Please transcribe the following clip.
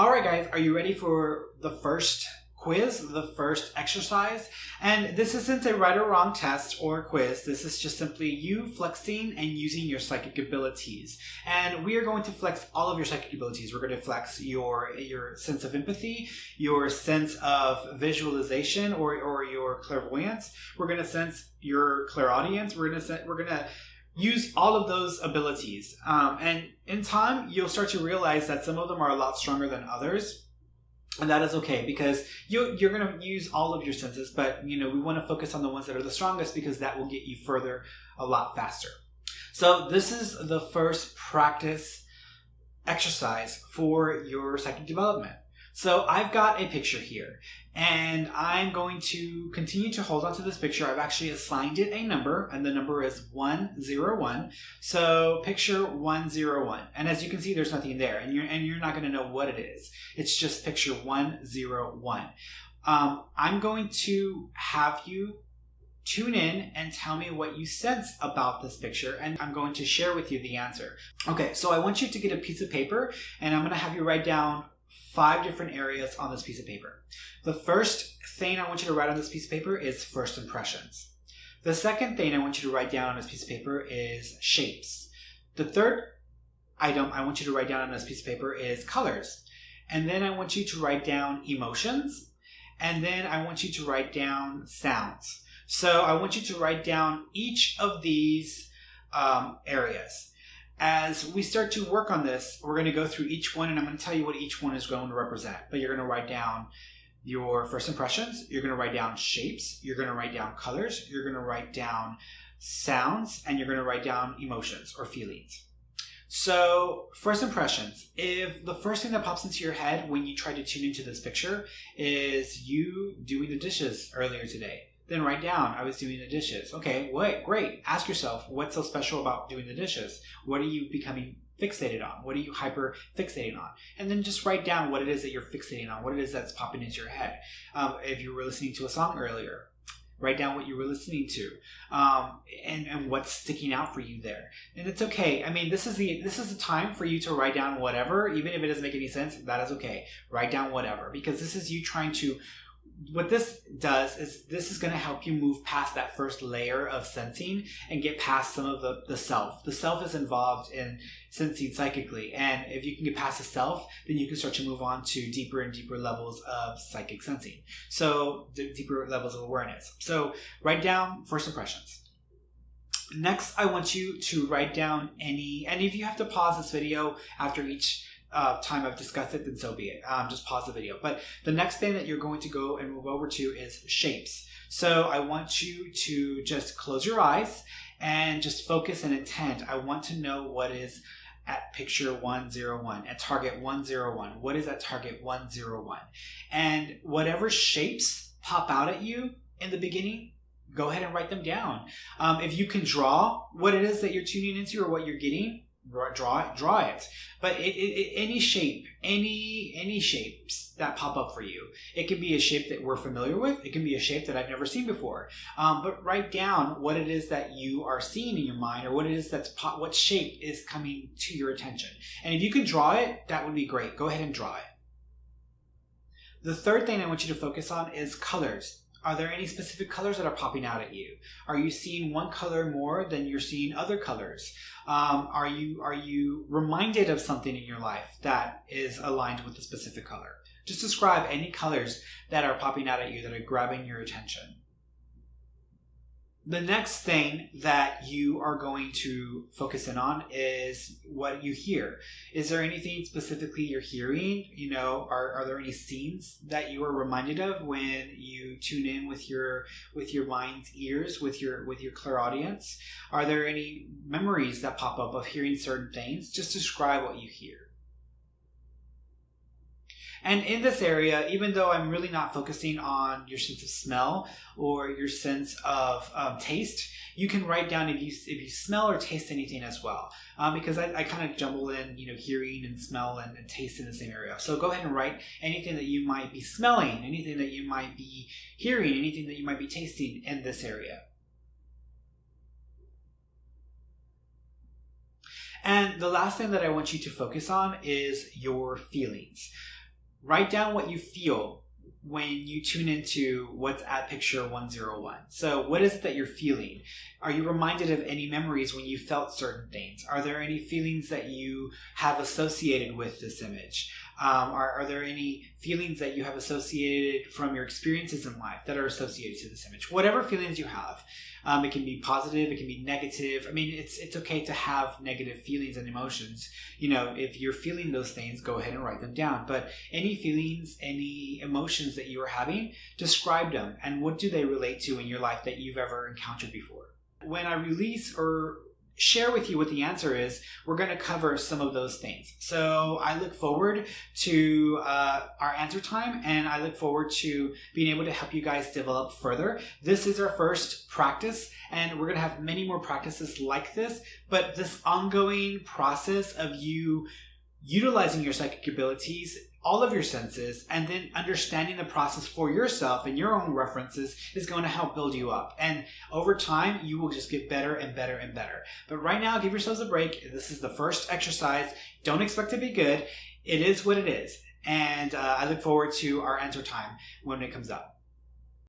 All right, guys, are you ready for the first quiz, the first exercise? And this isn't a right or wrong test or quiz. This is just simply you flexing and using your psychic abilities. And we are going to flex all of your psychic abilities. We're going to flex your sense of empathy, your sense of visualization or your clairvoyance. We're going to sense your clairaudience. We're going to use all of those abilities. And in time, you'll start to realize that some of them are a lot stronger than others. And that is okay, because you're going to use all of your senses, but we want to focus on the ones that are the strongest, because that will get you further a lot faster. So this is the first practice exercise for your psychic development. So I've got a picture here, and I'm going to continue to hold on to this picture. I've actually assigned it a number, and the number is 101. So picture 101. And as you can see, there's nothing there, and you're not going to know what it is. It's just picture 101. I'm going to have you tune in and tell me what you sense about this picture, and I'm going to share with you the answer. Okay, so I want you to get a piece of paper, and I'm going to have you write down 5 different areas on this piece of paper. The first thing I want you to write on this piece of paper is first impressions. The second thing I want you to write down on this piece of paper is shapes. The third item I want you to write down on this piece of paper is colors. And then I want you to write down emotions. And then I want you to write down sounds. So I want you to write down each of these areas. As we start to work on this, we're going to go through each one, and I'm going to tell you what each one is going to represent. But you're going to write down your first impressions, you're going to write down shapes, you're going to write down colors, you're going to write down sounds, and you're going to write down emotions or feelings. So first impressions, if the first thing that pops into your head when you try to tune into this picture is you doing the dishes earlier today, then write down, I was doing the dishes. Okay, wait, great. Ask yourself, what's so special about doing the dishes? What are you becoming fixated on? What are you hyper fixating on? And then just write down what it is that you're fixating on, what it is that's popping into your head. If you were listening to a song earlier, write down what you were listening to, and what's sticking out for you there. And it's okay. I mean, this is the time for you to write down whatever, even if it doesn't make any sense. That is okay. Write down whatever, because this is you trying to. What this does is this is going to help you move past that first layer of sensing and get past some of the self. The self is involved in sensing psychically. And if you can get past the self, then you can start to move on to deeper and deeper levels of psychic sensing. So deeper levels of awareness. So write down first impressions. Next, I want you to write down and if you have to pause this video after each time I've discussed it, then so be it. Just pause the video. But the next thing that you're going to go and move over to is shapes. So I want you to just close your eyes and just focus and intend. I want to know what is at picture 101, at target 101. What is at target 101? And whatever shapes pop out at you in the beginning, go ahead and write them down. If you can draw what it is that you're tuning into or what you're getting, draw it. But any shape, any shapes that pop up for you. It can be a shape that we're familiar with. It can be a shape that I've never seen before. But write down what it is that you are seeing in your mind, or what it is what shape is coming to your attention. And if you can draw it, that would be great. Go ahead and draw it. The third thing I want you to focus on is colors. Are there any specific colors that are popping out at you? Are you seeing one color more than you're seeing other colors? Are you reminded of something in your life that is aligned with a specific color? Just describe any colors that are popping out at you that are grabbing your attention. The next thing that you are going to focus in on is what you hear. Is there anything specifically you're hearing? Are there any scenes that you are reminded of when you tune in with your mind's ears, with your clairaudience? Are there any memories that pop up of hearing certain things? Just describe what you hear. And in this area, even though I'm really not focusing on your sense of smell or your sense of taste, you can write down if you smell or taste anything as well. Because I kind of jumble in, hearing and smell and taste in the same area. So go ahead and write anything that you might be smelling, anything that you might be hearing, anything that you might be tasting in this area. And the last thing that I want you to focus on is your feelings. write down what you feel when you tune into what's at picture 101. So what is it that you're feeling? Are you reminded of any memories when you felt certain things? Are there any feelings that you have associated with this image? Are there any feelings that you have associated from your experiences in life that are associated to this image? Whatever feelings you have. It can be positive, it can be negative. I mean, it's okay to have negative feelings and emotions. You know, if you're feeling those things, go ahead and write them down. But any feelings, any emotions that you are having, describe them. And what do they relate to in your life that you've ever encountered before? When I release or share with you what the answer is, we're going to cover some of those things. So I look forward to our answer time, and I look forward to being able to help you guys develop further. This is our first practice, and we're going to have many more practices like this, but this ongoing process of you utilizing your psychic abilities, all of your senses, and then understanding the process for yourself and your own references is going to help build you up. And over time, you will just get better and better and better. But right now, give yourselves a break. This is the first exercise. Don't expect to be good. It is what it is. And I look forward to our answer time when it comes up.